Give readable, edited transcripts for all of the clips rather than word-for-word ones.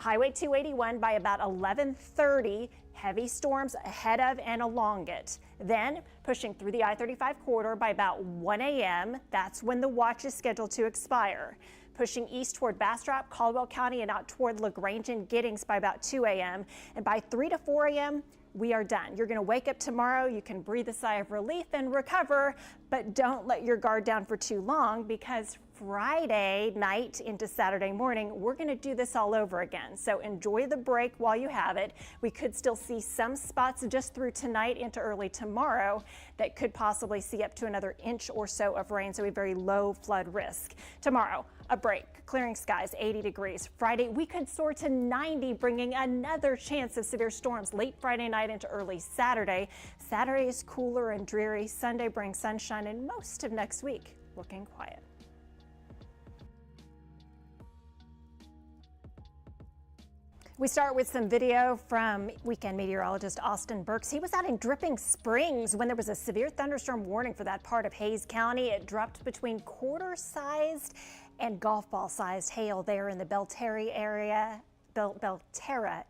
Highway 281 by about 11:30, heavy storms ahead of and along it. Then pushing through the I-35 corridor by about 1 a.m. That's when the watch is scheduled to expire. Pushing east toward Bastrop, Caldwell County, and out toward LaGrange and Giddings by about 2 a.m. And by 3 to 4 a.m., we are done. You're going to wake up tomorrow, you can breathe a sigh of relief and recover, but don't let your guard down for too long, because Friday night into Saturday morning, we're going to do this all over again. So enjoy the break while you have it. We could still see some spots just through tonight into early tomorrow that could possibly see up to another inch or so of rain, so a very low flood risk. Tomorrow, a break, clearing skies, 80 degrees. Friday, we could soar to 90, bringing another chance of severe storms late Friday night into early Saturday. Saturday is cooler and dreary. Sunday brings sunshine, and most of next week looking quiet. We start with some video from weekend meteorologist Austin Burks. He was out in Dripping Springs when there was a severe thunderstorm warning for that part of Hays County. It dropped between quarter-sized and golf ball-sized hail there in the Belterra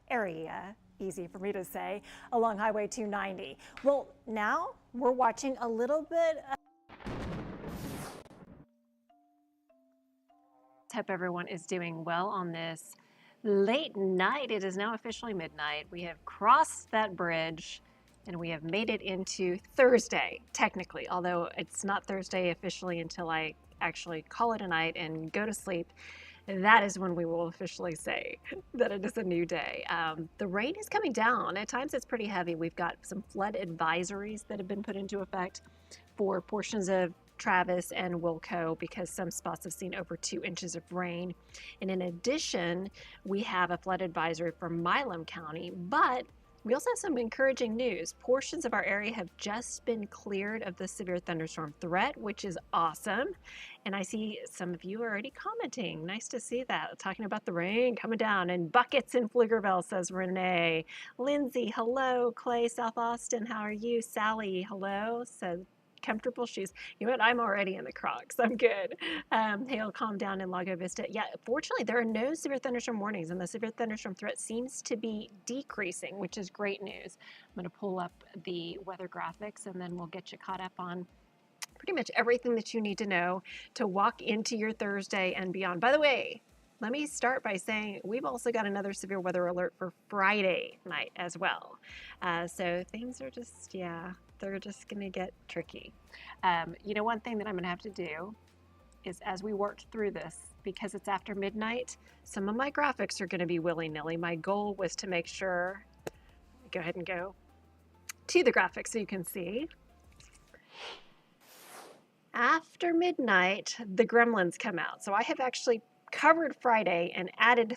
area, easy for me to say, along Highway 290. Well, now we're watching a little bit of... Hope everyone is doing well on this late night. It is now officially midnight. We have crossed that bridge and we have made it into Thursday, technically, although it's not Thursday officially until I actually call it a night and go to sleep. That is when we will officially say that it is a new day. The rain is coming down. At times it's pretty heavy. We've got some flood advisories that have been put into effect for portions of Travis and Wilco, because some spots have seen over 2 inches of rain. And in addition, we have a flood advisory for Milam County, but we also have some encouraging news. Portions of our area have just been cleared of the severe thunderstorm threat, which is awesome. And I see some of you are already commenting. Nice to see that. Talking about the rain coming down and buckets in Pflugerville, says Renee. Lindsay, hello. Clay, South Austin, how are you? Sally, hello, says comfortable shoes. You know what? I'm already in the Crocs. I'm good. Hail, calm down in Lago Vista. Yeah, fortunately, there are no severe thunderstorm warnings, and the severe thunderstorm threat seems to be decreasing, which is great news. I'm going to pull up the weather graphics, and then we'll get you caught up on pretty much everything that you need to know to walk into your Thursday and beyond. By the way, let me start by saying we've also got another severe weather alert for Friday night as well. So things are just, yeah, they're just going to get tricky. You know, one thing that I'm going to have to do is, as we work through this, because it's after midnight, some of my graphics are going to be willy-nilly. My goal was to make sure, go ahead and go to the graphics so you can see. After midnight, the gremlins come out. So I have actually covered Friday and added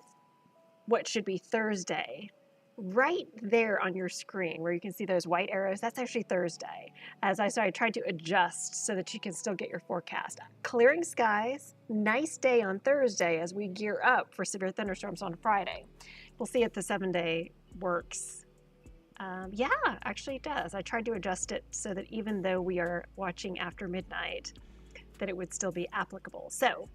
what should be Thursday right there on your screen where you can see those white arrows. That's actually Thursday. As I said, I tried to adjust so that you can still get your forecast. Clearing skies, nice day on Thursday as we gear up for severe thunderstorms on Friday. We'll see if the 7-day works. Yeah, actually it does. I tried to adjust it so that even though we are watching after midnight, that it would still be applicable. So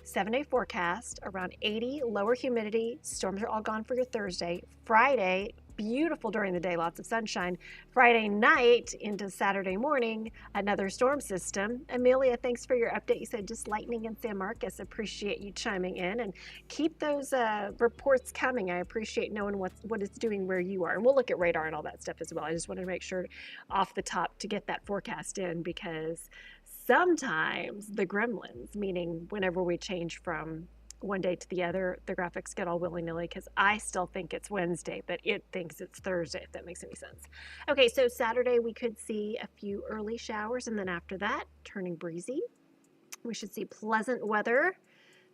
7-day forecast, around 80, lower humidity. Storms are all gone for your Thursday. Friday, beautiful during the day, lots of sunshine. Friday night into Saturday morning, another storm system. Amelia, thanks for your update. You said just lightning in San Marcos. Appreciate you chiming in, and keep those reports coming. I appreciate knowing what it's doing where you are. And we'll look at radar and all that stuff as well. I just wanted to make sure off the top to get that forecast in, because sometimes the gremlins, meaning whenever we change from one day to the other, the graphics get all willy-nilly because I still think it's Wednesday, but it thinks it's Thursday, if that makes any sense. Okay, so Saturday we could see a few early showers, and then after that, turning breezy. We should see pleasant weather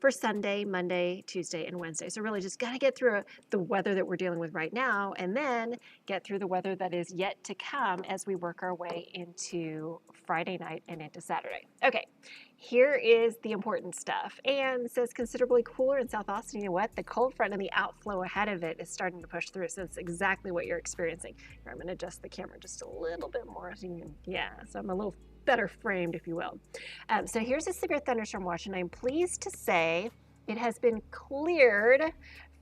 for Sunday, Monday, Tuesday, and Wednesday. So really just got to get through the weather that we're dealing with right now, and then get through the weather that is yet to come as we work our way into Friday night and into Saturday. Okay, here is the important stuff. And says considerably cooler in South Austin. You know what? The cold front and the outflow ahead of it is starting to push through. So it's exactly what you're experiencing. Here, I'm going to adjust the camera just a little bit more. So you can, yeah, so I'm a little better framed, if you will. So here's a severe thunderstorm watch, and I'm pleased to say it has been cleared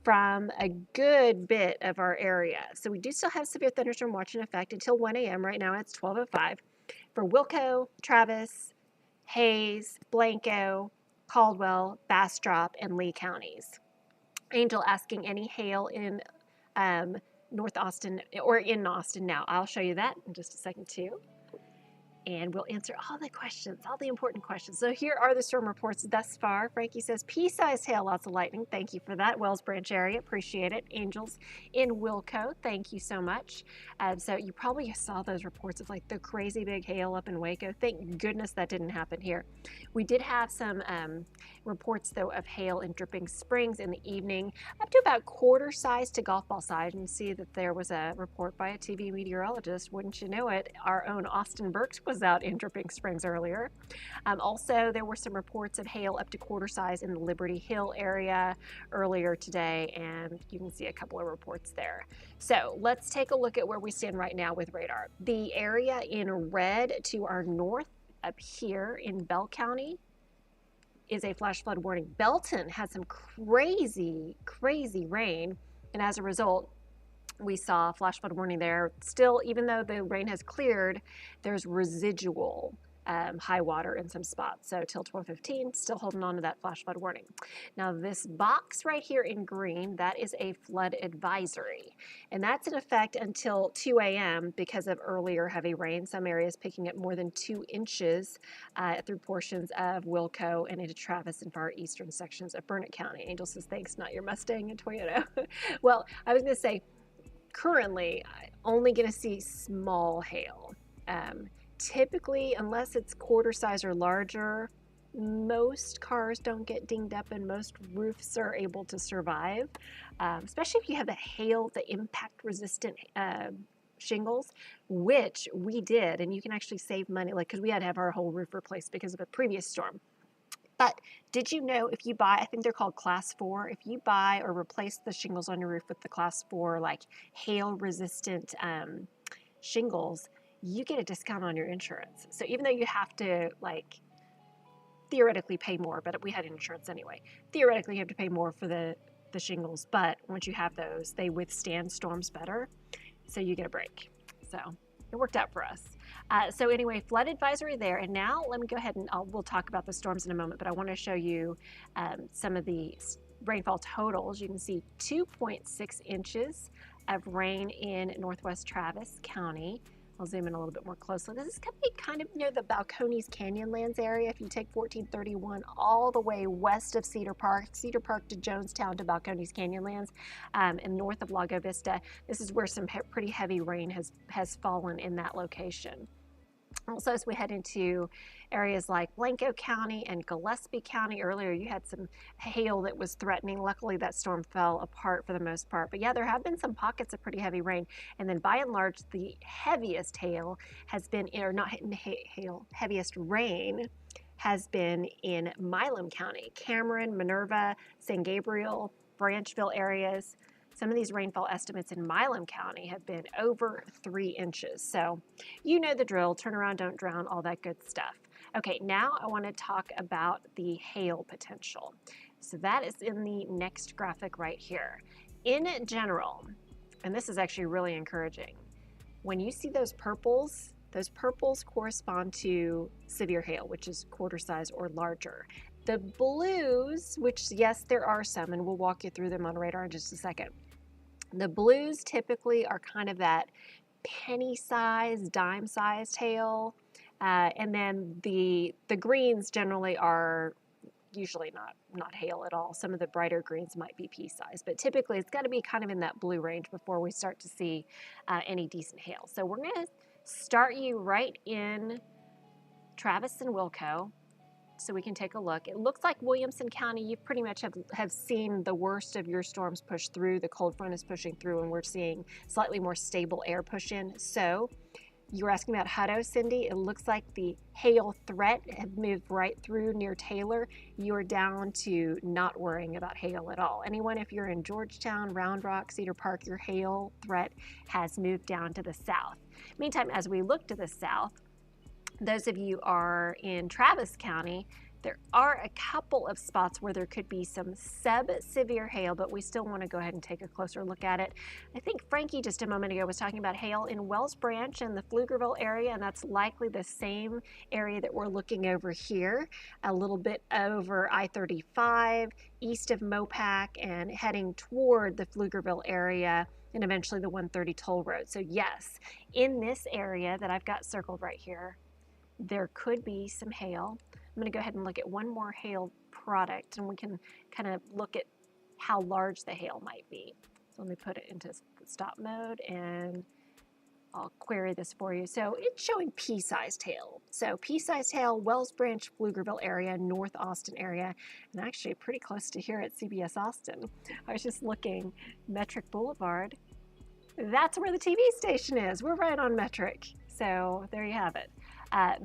from a good bit of our area. So we do still have severe thunderstorm watch in effect until 1 a.m. Right now it's 12:05 for Wilco, Travis, Hayes, Blanco, Caldwell, Bastrop, and Lee counties. Angel asking any hail in North Austin or in Austin now. I'll show you that in just a second too. And we'll answer all the questions, all the important questions. So here are the storm reports thus far. Frankie says pea-sized hail, lots of lightning. Thank you for that. Wells Branch area, appreciate it. Angels in Wilco, thank you so much. So you probably saw those reports of like the crazy big hail up in Waco. Thank goodness that didn't happen here. We did have some reports though of hail in Dripping Springs in the evening, up to about quarter size to golf ball size. And see that there was a report by a TV meteorologist. Wouldn't you know it? Our own Austin Burks was out in Dripping Springs earlier. Also, there were some reports of hail up to quarter size in the Liberty Hill area earlier today, and you can see a couple of reports there. So let's take a look at where we stand right now with radar. The area in red to our north up here in Bell County is a flash flood warning. Belton had some crazy rain, and as a result, we saw a flash flood warning there. Still, even though the rain has cleared, there's residual high water in some spots. So till 12:15, still holding on to that flash flood warning. Now this box right here in green, that is a flood advisory. And that's in effect until 2 a.m. because of earlier heavy rain. Some areas picking up more than 2 inches through portions of Wilco and into Travis and far eastern sections of Burnett County. Angel says, thanks, not your Mustang and Toyota. Well, I was going to say, currently, only going to see small hail. Typically, unless it's quarter size or larger, most cars don't get dinged up and most roofs are able to survive, especially if you have the impact resistant shingles, which we did, and you can actually save money, like because we had to have our whole roof replaced because of a previous storm. But did you know if you buy, I think they're called Class 4, if you buy or replace the shingles on your roof with the Class 4, like hail resistant shingles, you get a discount on your insurance. So even though you have to like theoretically pay more, but we had insurance anyway, theoretically you have to pay more for the shingles, but once you have those, they withstand storms better. So you get a break. So it worked out for us. So anyway, flood advisory there. And now let me go ahead and we'll talk about the storms in a moment, but I want to show you some of the rainfall totals. You can see 2.6 inches of rain in northwest Travis County. I'll zoom in a little bit more closely. This is going to be kind of near the Balcones Canyonlands area. If you take 1431 all the way west of Cedar Park to Jonestown to Balcones Canyonlands, and north of Lago Vista, this is where some pretty heavy rain has fallen in that location. Also, as we head into areas like Blanco County and Gillespie County, earlier you had some hail that was threatening. Luckily, that storm fell apart for the most part. But yeah, there have been some pockets of pretty heavy rain. And then by and large, the heaviest hail has been, or not hail, heaviest rain has been in Milam County, Cameron, Minerva, San Gabriel, Branchville areas. Some of these rainfall estimates in Milam County have been over 3 inches. So you know the drill, turn around, don't drown, all that good stuff. Okay, now I want to talk about the hail potential. So that is in the next graphic right here. In general, and this is actually really encouraging, when you see those purples correspond to severe hail, which is quarter size or larger. The blues, which yes, there are some, and we'll walk you through them on radar in just a second. The blues typically are kind of that penny-sized, dime-sized hail, and then the greens generally are usually not hail at all. Some of the brighter greens might be pea-sized, but typically it's got to be kind of in that blue range before we start to see any decent hail. So we're going to start you right in Travis and Wilco, so we can take a look. It looks like Williamson County, you pretty much have seen the worst of your storms push through. The cold front is pushing through and we're seeing slightly more stable air push in. So you were asking about Hutto, Cindy. It looks like the hail threat had moved right through near Taylor. You're down to not worrying about hail at all. Anyone, if you're in Georgetown, Round Rock, Cedar Park, your hail threat has moved down to the south. Meantime, as we look to the south, those of you are in Travis County, There are a couple of spots where there could be some sub-severe hail, but we still want to go ahead and take a closer look at it. I think Frankie just a moment ago was talking about hail in Wells Branch and the Pflugerville area, and that's likely the same area that we're looking over here, a little bit over I-35, east of Mopac, and heading toward the Pflugerville area, and eventually the 130 toll road. So yes, in this area that I've got circled right here, there could be some hail. I'm going to go ahead and look at one more hail product, and we can kind of look at how large the hail might be. So let me put it into stop mode, and I'll query this for you. So it's showing pea-sized hail. So pea-sized hail, Wells Branch, Pflugerville area, North Austin area, and actually pretty close to here at CBS Austin. I was just looking, Metric Boulevard. That's where the TV station is. We're right on Metric. So there you have it.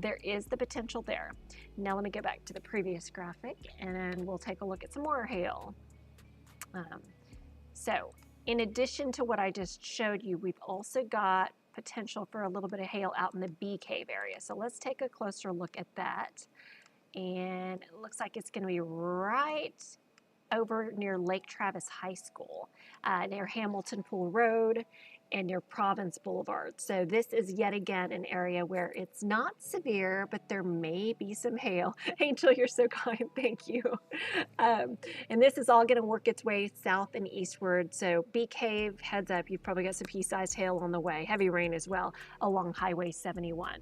There is the potential there. Now let me go back to the previous graphic and we'll take a look at some more hail. So in addition to what I just showed you, we've also got potential for a little bit of hail out in the Bee Cave area. So let's take a closer look at that. And it looks like it's going to be right over near Lake Travis High School, near Hamilton Pool Road and near Province Boulevard. So this is yet again an area where it's not severe, but there may be some hail. Angel, you're so kind, thank you. And this is all gonna work its way south and eastward. So Bee Cave, heads up, you've probably got some pea-sized hail on the way, heavy rain as well along Highway 71.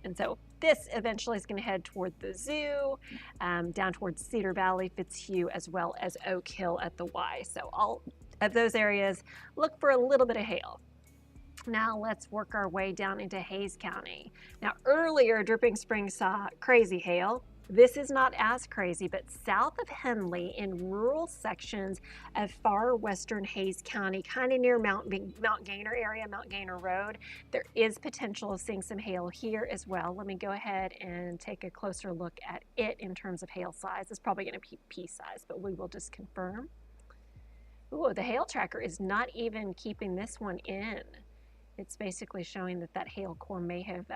And so this eventually is going to head toward the zoo, down towards Cedar Valley, Fitzhugh, as well as Oak Hill at the Y. So all of those areas look for a little bit of hail. Now let's work our way down into Hays County. Now earlier, Dripping Springs saw crazy hail. This is not as crazy, but south of Henley in rural sections of far western Hays County, kind of near Mount Gainer area, Mount Gainer Road, there is potential of seeing some hail here as well. Let me go ahead and take a closer look at it in terms of hail size. It's probably going to be pea size, but we will just confirm. Ooh, the hail tracker is not even keeping this one in. It's basically showing that hail core may have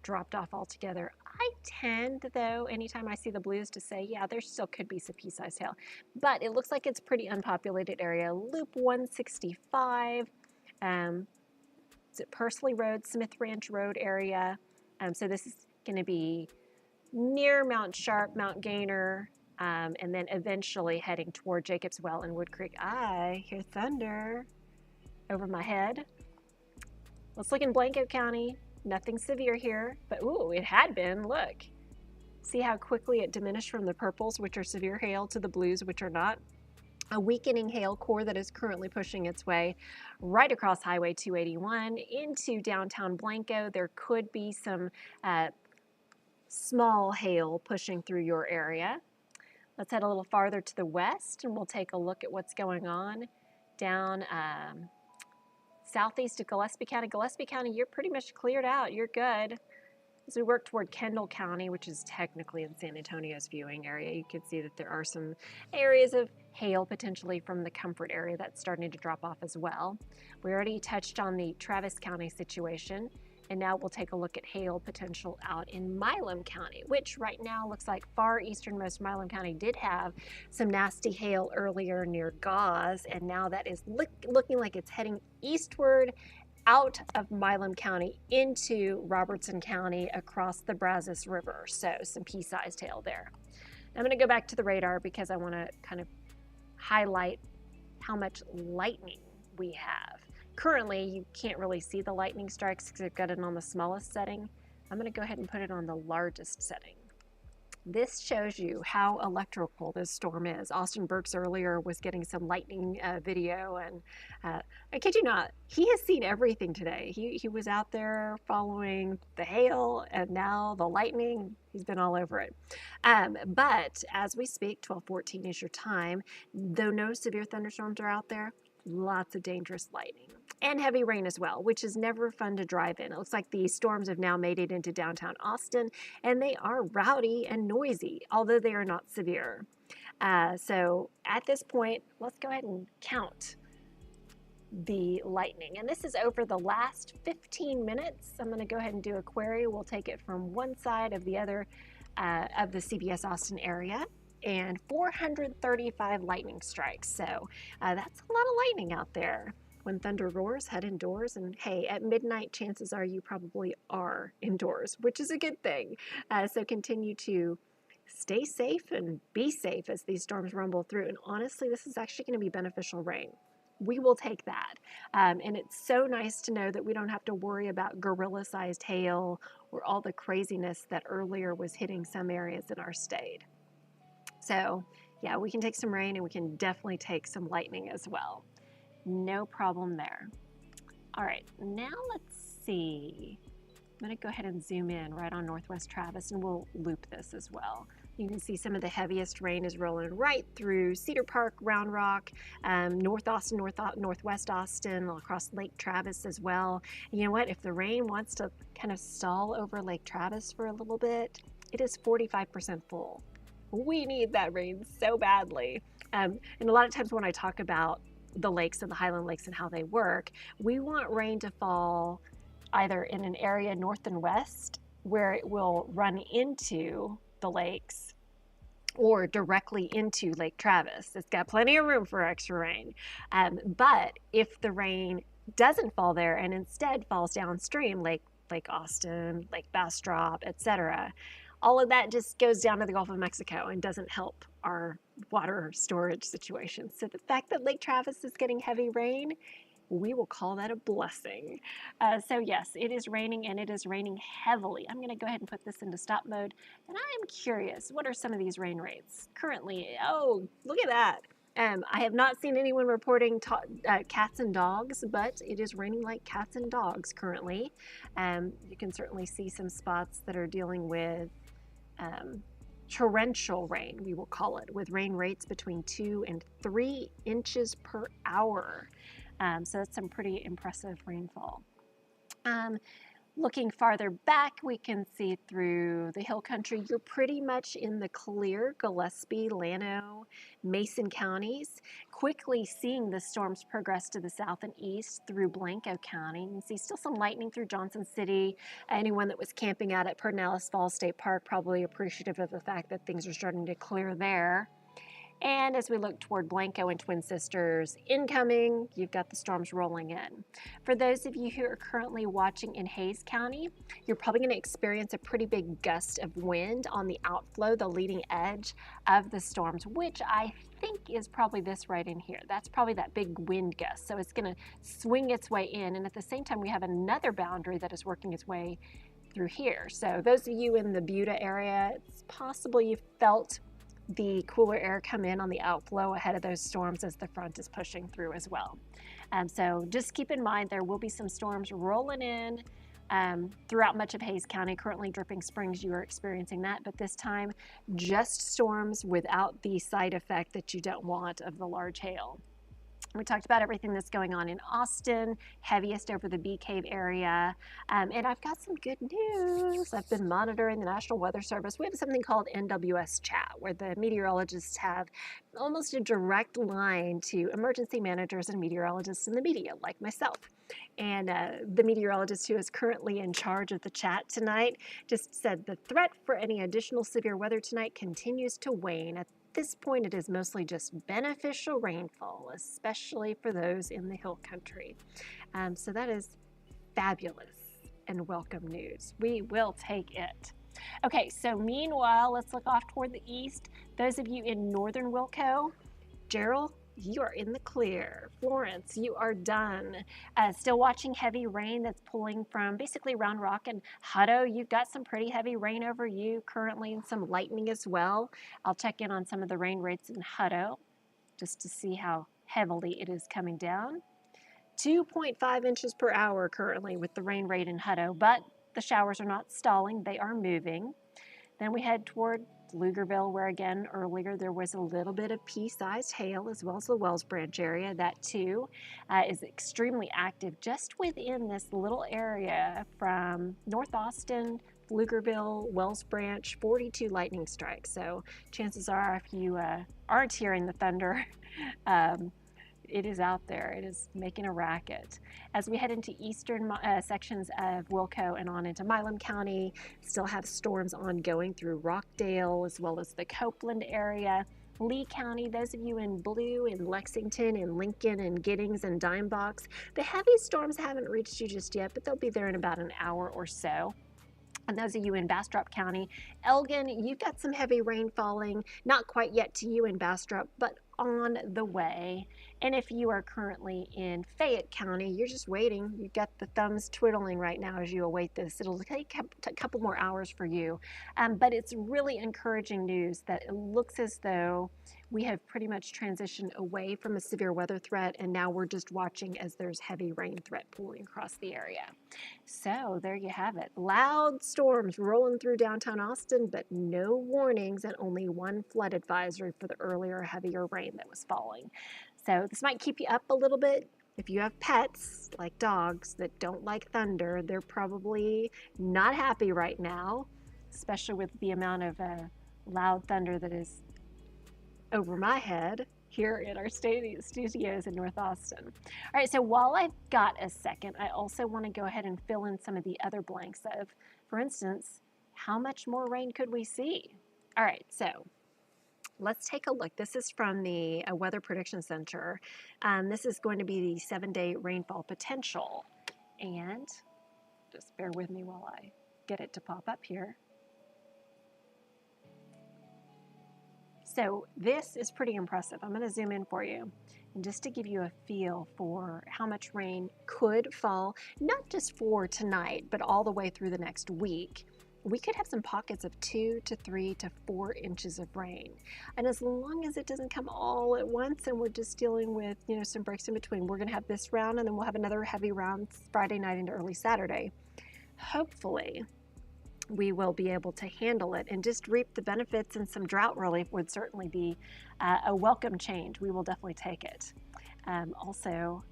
dropped off altogether. I tend, though, anytime I see the blues to say, yeah, there still could be some pea-sized hail. But it looks like it's pretty unpopulated area. Loop 165, is it Pursley Road, Smith Ranch Road area. So this is going to be near Mount Sharp, Mount Gainer, and then eventually heading toward Jacobs Well and Wood Creek. I hear thunder over my head. Let's look in Blanco County. Nothing severe here, but ooh, it had been, look. See how quickly it diminished from the purples, which are severe hail, to the blues, which are not. A weakening hail core that is currently pushing its way right across Highway 281 into downtown Blanco. There could be some small hail pushing through your area. Let's head a little farther to the west and we'll take a look at what's going on down southeast of Gillespie County. Gillespie County, you're pretty much cleared out. You're good. As we work toward Kendall County, which is technically in San Antonio's viewing area, you can see that there are some areas of hail potentially from the Comfort area that's starting to drop off as well. We already touched on the Travis County situation, and now we'll take a look at hail potential out in Milam County, which right now looks like far easternmost Milam County did have some nasty hail earlier near Gause, and now that is looking like it's heading eastward out of Milam County into Robertson County across the Brazos River. So some pea-sized hail there. I'm going to go back to the radar because I want to kind of highlight how much lightning we have. Currently, you can't really see the lightning strikes because I've got it on the smallest setting. I'm going to go ahead and put it on the largest setting. This shows you how electrical this storm is. Austin Burks earlier was getting some lightning video, and I kid you not, he has seen everything today. He was out there following the hail and now the lightning. He's been all over it. But as we speak, 12:14 is your time. Though no severe thunderstorms are out there, lots of dangerous lightning and heavy rain as well, which is never fun to drive in. It looks like the storms have now made it into downtown Austin, and they are rowdy and noisy, although they are not severe. So at this point, let's go ahead and count the lightning. And this is over the last 15 minutes. I'm going to go ahead and do a query. We'll take it from one side of the other of the CBS Austin area, and 435 lightning strikes. So that's a lot of lightning out there. When thunder roars, head indoors. And hey, at midnight, chances are you probably are indoors, which is a good thing. So continue to stay safe and be safe as these storms rumble through. And honestly, this is actually going to be beneficial rain. We will take that. And it's so nice to know that we don't have to worry about gorilla-sized hail or all the craziness that earlier was hitting some areas in our state. So yeah, we can take some rain and we can definitely take some lightning as well. No problem there. All right, now let's see. I'm going to go ahead and zoom in right on Northwest Travis, and we'll loop this as well. You can see some of the heaviest rain is rolling right through Cedar Park, Round Rock, North Austin, Northwest Austin, across Lake Travis as well. And you know what? If the rain wants to kind of stall over Lake Travis for a little bit, it is 45% full. We need that rain so badly. And a lot of times when I talk about the lakes and the Highland Lakes and how they work, we want rain to fall either in an area north and west where it will run into the lakes or directly into Lake Travis. It's got plenty of room for extra rain. But if the rain doesn't fall there and instead falls downstream, Lake Austin, Lake Bastrop, etc., all of that just goes down to the Gulf of Mexico and doesn't help our water storage situation. So the fact that Lake Travis is getting heavy rain, we will call that a blessing. So yes, it is raining, and it is raining heavily. I'm going to go ahead and put this into stop mode, and I am curious, what are some of these rain rates currently? Oh, look at that. I have not seen anyone reporting cats and dogs, but it is raining like cats and dogs currently. You can certainly see some spots that are dealing with torrential rain, we will call it, with rain rates between 2 and 3 inches per hour. So that's some pretty impressive rainfall. Looking farther back, we can see through the hill country, you're pretty much in the clear, Gillespie, Llano, Mason counties. Quickly seeing the storms progress to the south and east through Blanco County. You can see still some lightning through Johnson City. Anyone that was camping out at Pedernales Falls State Park probably appreciative of the fact that things are starting to clear there. And as we look toward Blanco and Twin Sisters incoming, you've got the storms rolling in. For those of you who are currently watching in Hays County, you're probably going to experience a pretty big gust of wind on the outflow, the leading edge of the storms, which I think is probably this right in here. That's probably that big wind gust. So it's going to swing its way in. And at the same time, we have another boundary that is working its way through here. So those of you in the Buda area, it's possible you felt the cooler air come in on the outflow ahead of those storms as the front is pushing through as well. So just keep in mind there will be some storms rolling in throughout much of Hays County. Currently Dripping Springs, you are experiencing that, but this time just storms without the side effect that you don't want of the large hail. We talked about everything that's going on in Austin, heaviest over the Bee Cave area. And I've got some good news. I've been monitoring the National Weather Service. We have something called NWS Chat, where the meteorologists have almost a direct line to emergency managers and meteorologists in the media, like myself. And the meteorologist who is currently in charge of the chat tonight just said the threat for any additional severe weather tonight continues to wane. At this point, it is mostly just beneficial rainfall, especially for those in the hill country. So that is fabulous and welcome news. We will take it. Okay, so meanwhile, let's look off toward the east. Those of you in northern Wilco, Gerald, you are in the clear. Florence, you are done. Still watching heavy rain that's pulling from basically Round Rock and Hutto. You've got some pretty heavy rain over you currently and some lightning as well. I'll check in on some of the rain rates in Hutto just to see how heavily it is coming down. 2.5 inches per hour currently with the rain rate in Hutto, but the showers are not stalling, they are moving. Then we head toward Pflugerville, where again earlier there was a little bit of pea-sized hail, as well as the Wells Branch area. That too is extremely active just within this little area from North Austin, Pflugerville, Wells Branch, 42 lightning strikes. So chances are, if you aren't hearing the thunder, it is out there. It is making a racket. As we head into eastern sections of Wilco and on into Milam County, still have storms ongoing through Rockdale as well as the Copeland area. Lee County, those of you in blue in Lexington and Lincoln and Giddings and Dime Box, the heavy storms haven't reached you just yet, but they'll be there in about an hour or so. And those of you in Bastrop County, Elgin, you've got some heavy rain falling, not quite yet to you in Bastrop, but on the way. And if you are currently in Fayette County, you're just waiting. You've got the thumbs twiddling right now as you await this. It'll take a couple more hours for you. But it's really encouraging news that it looks as though we have pretty much transitioned away from a severe weather threat, and now we're just watching as there's heavy rain threat pulling across the area. So there you have it. Loud storms rolling through downtown Austin, but no warnings and only one flood advisory for the earlier heavier rain that was falling. So this might keep you up a little bit. If you have pets, like dogs, that don't like thunder, they're probably not happy right now, especially with the amount of loud thunder that is over my head here in our studios in North Austin. All right, so while I've got a second, I also want to go ahead and fill in some of the other blanks of, for instance, how much more rain could we see? All right, so let's take a look. This is from the Weather Prediction Center. This is going to be the 7-day rainfall potential. And just bear with me while I get it to pop up here. So this is pretty impressive. I'm going to zoom in for you. And just to give you a feel for how much rain could fall, not just for tonight, but all the way through the next week. We could have some pockets of 2 to 3 to 4 inches of rain. And as long as it doesn't come all at once and we're just dealing with, some breaks in between, we're going to have this round and then we'll have another heavy round Friday night into early Saturday. Hopefully, we will be able to handle it and just reap the benefits, and some drought relief would certainly be a welcome change. We will definitely take it. Also,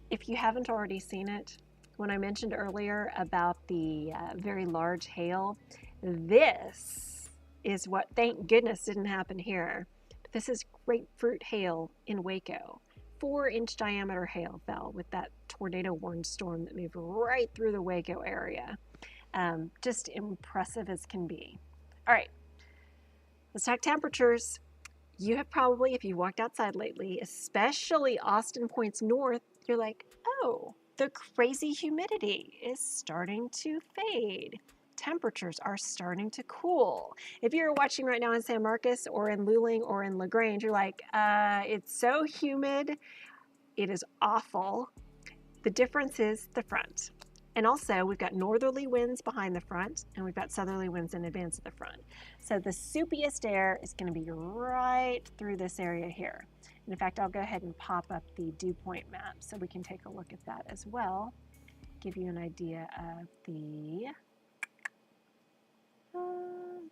if you haven't already seen it, when I mentioned earlier about the very large hail, this is what, thank goodness, didn't happen here. This is grapefruit hail in Waco. 4-inch diameter hail fell with that tornado warned storm that moved right through the Waco area. Just impressive as can be. All right, let's talk temperatures. You have probably, if you walked outside lately, especially Austin points north, you're like, oh, the crazy humidity is starting to fade. Temperatures are starting to cool. If you're watching right now in San Marcos or in Luling or in LaGrange, you're like, it's so humid. It is awful. The difference is the front. And also, we've got northerly winds behind the front, and we've got southerly winds in advance of the front. So the soupiest air is going to be right through this area here. And in fact, I'll go ahead and pop up the dew point map so we can take a look at that as well. Give you an idea of the,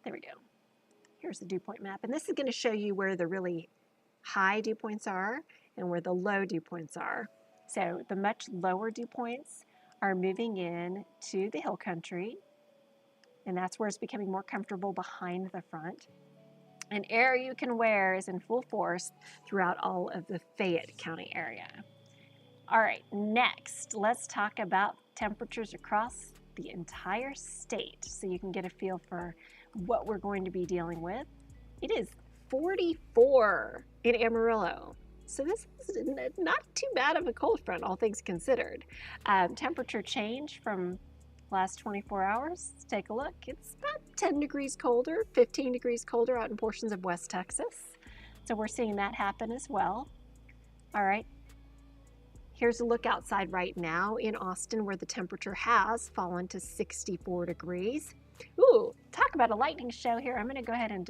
there we go. Here's the dew point map. And this is going to show you where the really high dew points are and where the low dew points are. So the much lower dew points are moving in to the hill country, and that's where it's becoming more comfortable behind the front. And air you can wear is in full force throughout all of the Fayette County area. All right, next, let's talk about temperatures across the entire state so you can get a feel for what we're going to be dealing with. It is 44 in Amarillo. So this is not too bad of a cold front, all things considered. Temperature change from last 24 hours. Let's take a look. It's about 10 degrees colder, 15 degrees colder out in portions of West Texas. So we're seeing that happen as well. All right. Here's a look outside right now in Austin where the temperature has fallen to 64 degrees. Ooh, talk about a lightning show here. I'm going to go ahead and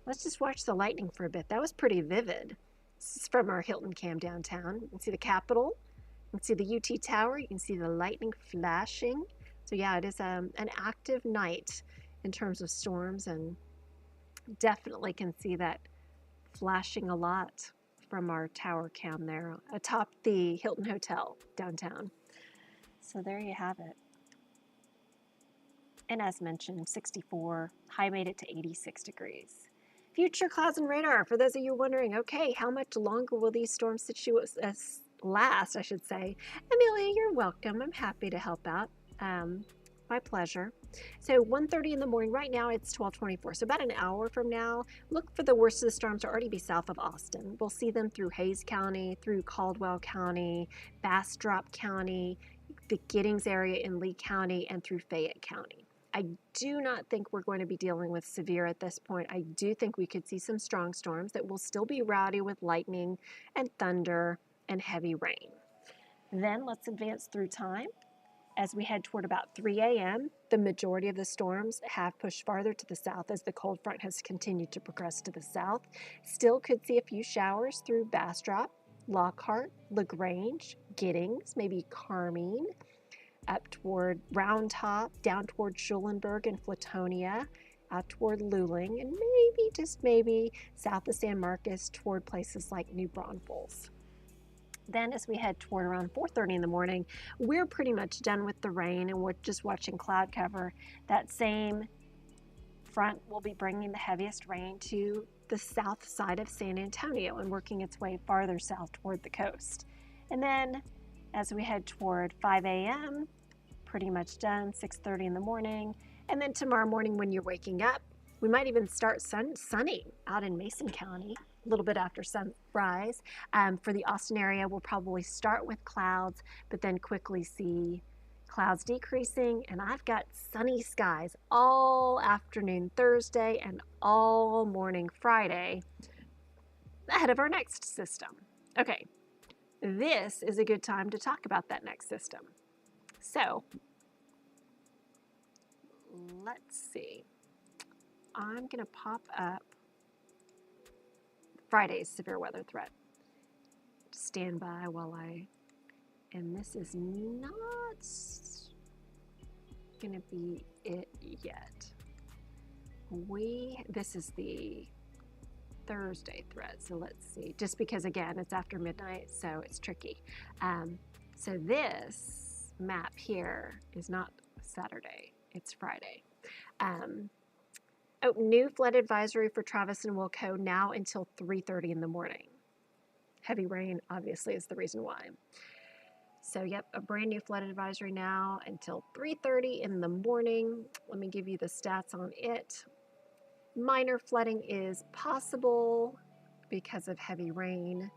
let's just watch the lightning for a bit. That was pretty vivid. This is from our Hilton Cam downtown. You can see the Capitol, you can see the UT Tower, you can see the lightning flashing. So yeah, it is an active night in terms of storms, and definitely can see that flashing a lot from our tower cam there atop the Hilton Hotel downtown. So there you have it. And as mentioned, 64, high made it to 86 degrees. Future clouds and radar. For those of you wondering, okay, how much longer will these storm situations last, I should say. Amelia, you're welcome. I'm happy to help out. My pleasure. So 1:30 in the morning. Right now it's 12:24. So about an hour from now, look for the worst of the storms to already be south of Austin. We'll see them through Hayes County, through Caldwell County, Bastrop County, the Giddings area in Lee County, and through Fayette County. I do not think we're going to be dealing with severe at this point. I do think we could see some strong storms that will still be rowdy with lightning and thunder and heavy rain. Then let's advance through time. As we head toward about 3 a.m., the majority of the storms have pushed farther to the south as the cold front has continued to progress to the south. Still could see a few showers through Bastrop, Lockhart, LaGrange, Giddings, maybe Carmine, up toward Round Top, down toward Schulenburg and Flatonia, out toward Luling, and maybe, just maybe, south of San Marcos toward places like New Braunfels. Then as we head toward around 4:30 in the morning, we're pretty much done with the rain and we're just watching cloud cover. That same front will be bringing the heaviest rain to the south side of San Antonio and working its way farther south toward the coast. And then as we head toward 5 a.m., pretty much done, 6:30 in the morning. And then tomorrow morning when you're waking up, we might even start sunning out in Mason County a little bit after sunrise. For the Austin area, we'll probably start with clouds, but then quickly see clouds decreasing. And I've got sunny skies all afternoon Thursday and all morning Friday ahead of our next system. Okay, this is a good time to talk about that next system. So let's see. I'm going to pop up Friday's severe weather threat. Stand by while and this is not going to be it yet. This is the Thursday threat, so let's see. Just because, again, it's after midnight, so it's tricky. So this map here is not Saturday, it's Friday. New flood advisory for Travis and Wilco now until 3:30 in the morning. Heavy rain, obviously, is the reason why. So, yep, a brand new flood advisory now until 3:30 in the morning. Let me give you the stats on it. Minor flooding is possible because of heavy rain.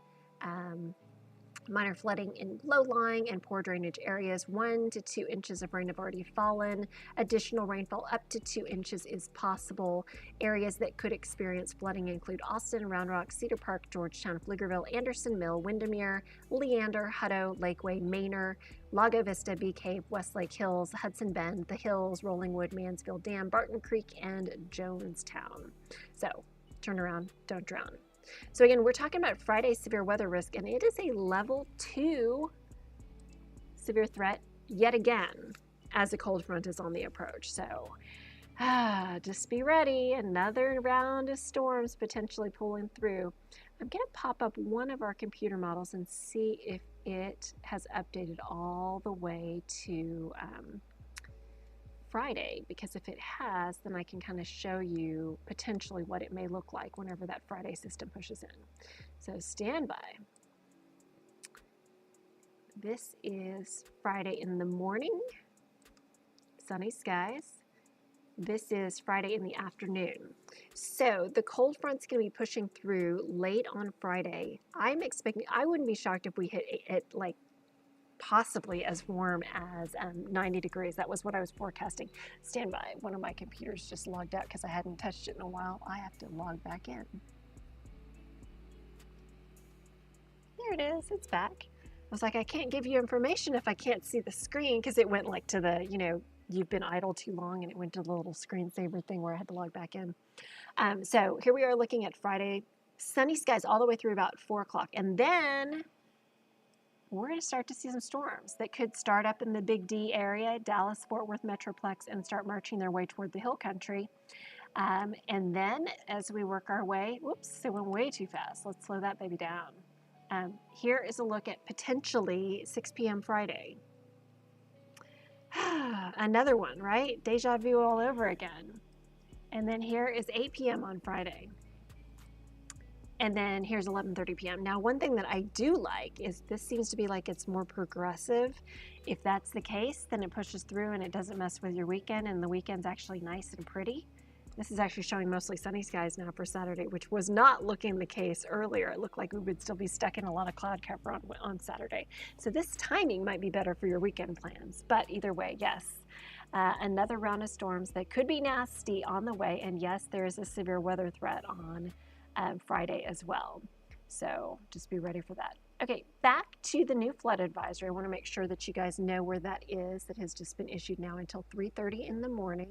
Minor flooding in low-lying and poor drainage areas. 1 to 2 inches of rain have already fallen. Additional rainfall up to 2 inches is possible. Areas that could experience flooding include Austin, Round Rock, Cedar Park, Georgetown, Pflugerville, Anderson Mill, Windermere, Leander, Hutto, Lakeway, Manor, Lago Vista, Bee Cave, Westlake Hills, Hudson Bend, The Hills, Rollingwood, Mansfield Dam, Barton Creek, and Jonestown. So, turn around, don't drown. So again, we're talking about Friday's severe weather risk, and it is a level 2 severe threat yet again as a cold front is on the approach. So just be ready. Another round of storms potentially pulling through. I'm going to pop up one of our computer models and see if it has updated all the way to Friday, because if it has, then I can kind of show you potentially what it may look like whenever that Friday system pushes in. So stand by. This is Friday in the morning, sunny skies. This is Friday in the afternoon. So the cold front's going to be pushing through late on Friday. I'm expecting, I wouldn't be shocked if we hit it like possibly as warm as 90 degrees. That was what I was forecasting. Stand by. One of my computers just logged out because I hadn't touched it in a while. I have to log back in. There it is. It's back. I was like, I can't give you information if I can't see the screen, because it went like to the, you've been idle too long, and it went to the little screensaver thing where I had to log back in. So here we are looking at Friday. Sunny skies all the way through about 4 o'clock. And then we're going to start to see some storms that could start up in the Big D area, Dallas-Fort Worth Metroplex, and start marching their way toward the hill country. And then as we work our way, whoops, it went way too fast. Let's slow that baby down. Here is a look at potentially 6 p.m. Friday. Another one, right? Deja vu all over again. And then here is 8 p.m. on Friday. And then here's 11:30 p.m. Now, one thing that I do like is this seems to be like it's more progressive. If that's the case, then it pushes through and it doesn't mess with your weekend, and the weekend's actually nice and pretty. This is actually showing mostly sunny skies now for Saturday, which was not looking the case earlier. It looked like we would still be stuck in a lot of cloud cover on Saturday. So this timing might be better for your weekend plans. But either way, yes, another round of storms that could be nasty on the way. And yes, there is a severe weather threat on Friday as well. So just be ready for that. Okay, back to the new flood advisory. I want to make sure that you guys know where that is. That has just been issued now until 3:30 in the morning.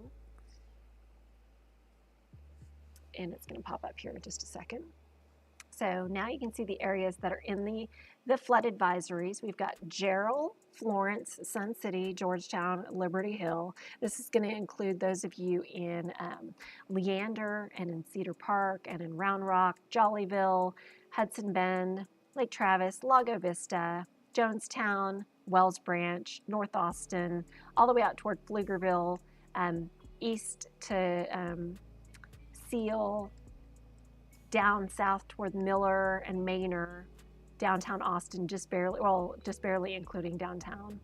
And it's going to pop up here in just a second. So now you can see the areas that are in the flood advisories. We've got Jarrell, Florence, Sun City, Georgetown, Liberty Hill. This is going to include those of you in Leander and in Cedar Park and in Round Rock, Jollyville, Hudson Bend, Lake Travis, Lago Vista, Jonestown, Wells Branch, North Austin, all the way out toward Pflugerville, east to Seal, down south toward Miller and Manor, downtown Austin, just barely including downtown,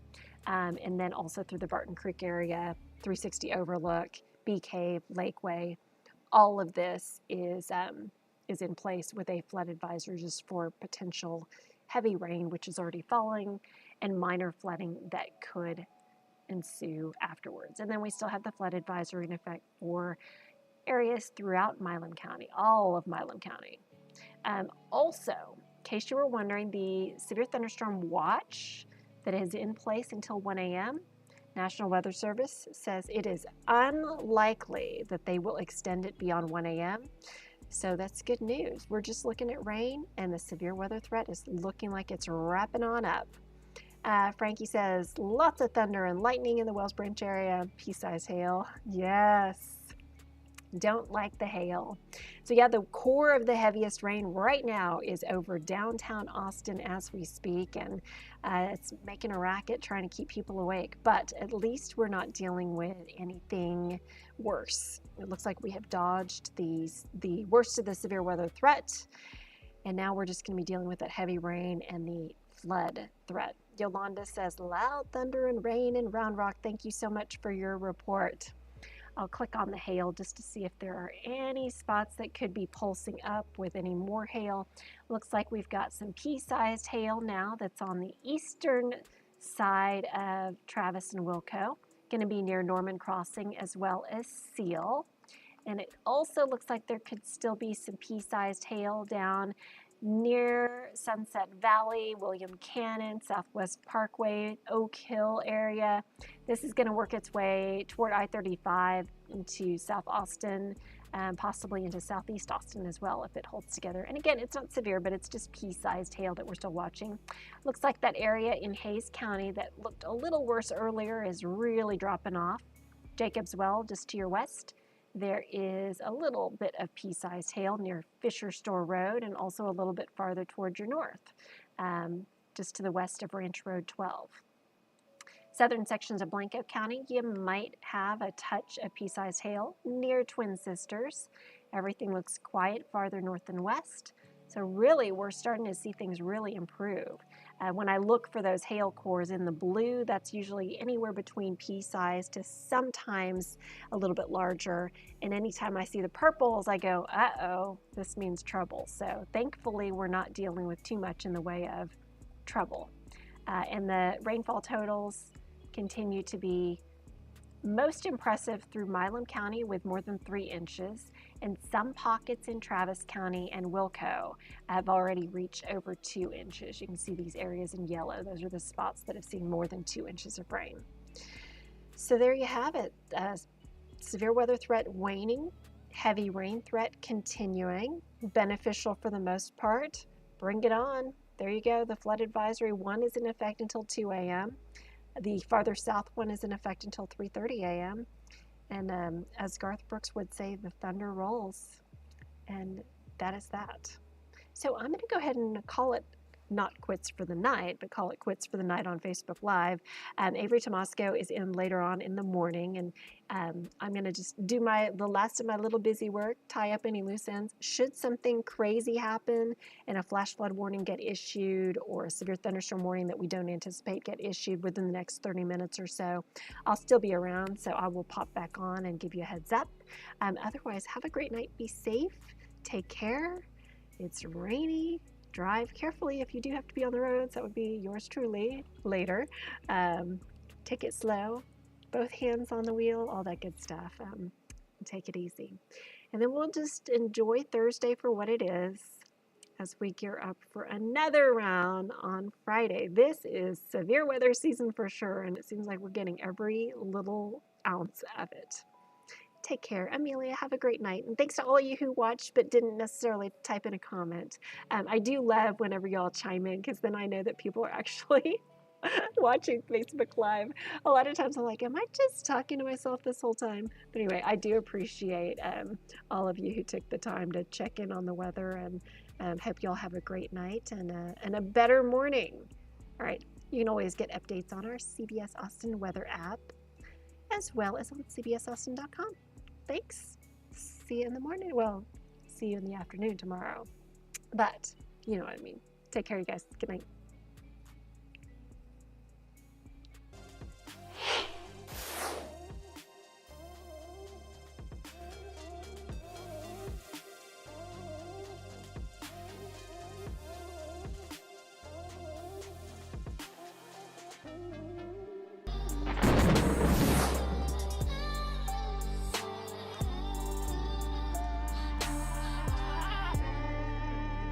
and then also through the Barton Creek area, 360 Overlook, Bee Cave, Lakeway. All of this is in place with a flood advisory just for potential heavy rain, which is already falling, and minor flooding that could ensue afterwards. And then we still have the flood advisory in effect for areas throughout Milam County, all of Milam County. Also, in case you were wondering, the severe thunderstorm watch that is in place until 1 a.m., National Weather Service says it is unlikely that they will extend it beyond 1 a.m. So that's good news. We're just looking at rain, and the severe weather threat is looking like it's wrapping on up. Frankie says, lots of thunder and lightning in the Wells Branch area, pea-sized hail. Yes. Don't like the hail. So yeah, the core of the heaviest rain right now is over downtown Austin as we speak, and it's making a racket trying to keep people awake. But at least we're not dealing with anything worse. It looks like we have dodged the worst of the severe weather threat, and now we're just going to be dealing with that heavy rain and the flood threat. Yolanda says, loud thunder and rain in Round Rock. Thank you so much for your report. I'll click on the hail just to see if there are any spots that could be pulsing up with any more hail. Looks like we've got some pea-sized hail now that's on the eastern side of Travis and Wilco. Going to be near Norman Crossing as well as Seal. And it also looks like there could still be some pea-sized hail down near Sunset Valley, William Cannon, Southwest Parkway, Oak Hill area. This is going to work its way toward I-35 into South Austin, possibly into Southeast Austin as well if it holds together. And again, it's not severe, but it's just pea-sized hail that we're still watching. Looks like that area in Hays County that looked a little worse earlier is really dropping off. Jacobs Well, just to your west. There is a little bit of pea-sized hail near Fisher Store Road and also a little bit farther towards your north, just to the west of Ranch Road 12. Southern sections of Blanco County, you might have a touch of pea-sized hail near Twin Sisters. Everything looks quiet farther north and west. So really, we're starting to see things really improve. When I look for those hail cores in the blue, that's usually anywhere between pea size to sometimes a little bit larger. And anytime I see the purples, I go, uh-oh, this means trouble. So thankfully, we're not dealing with too much in the way of trouble. And the rainfall totals continue to be most impressive through Milam County with more than 3 inches, and some pockets in Travis County and Wilco have already reached over 2 inches. You can see these areas in yellow. Those are the spots that have seen more than 2 inches of rain. So there you have it. Severe weather threat waning, heavy rain threat continuing, beneficial for the most part. Bring it on. There you go. The flood advisory 1 is in effect until 2 a.m. The farther south one is in effect until 3:30 a.m. And as Garth Brooks would say, the thunder rolls. And that is that. So I'm going to go ahead and call it not quits for the night, but call it quits for the night on Facebook Live. Avery Tomasco is in later on in the morning, and I'm going to just do the last of my little busy work, tie up any loose ends. Should something crazy happen and a flash flood warning get issued or a severe thunderstorm warning that we don't anticipate get issued within the next 30 minutes or so, I'll still be around, so I will pop back on and give you a heads up. Otherwise, have a great night. Be safe. Take care. It's rainy. Drive carefully if you do have to be on the roads. That would be yours truly later. Take it slow. Both hands on the wheel, all that good stuff. Take it easy. And then we'll just enjoy Thursday for what it is as we gear up for another round on Friday. This is severe weather season for sure, and it seems like we're getting every little ounce of it. Take care. Amelia, have a great night. And thanks to all of you who watched but didn't necessarily type in a comment. I do love whenever y'all chime in because then I know that people are actually watching Facebook Live. A lot of times I'm like, am I just talking to myself this whole time? But anyway, I do appreciate all of you who took the time to check in on the weather, and hope y'all have a great night and a better morning. All right, you can always get updates on our CBS Austin weather app as well as on cbsaustin.com. Thanks. See you in the morning. Well, see you in the afternoon tomorrow. But you know what I mean. Take care, you guys. Good night.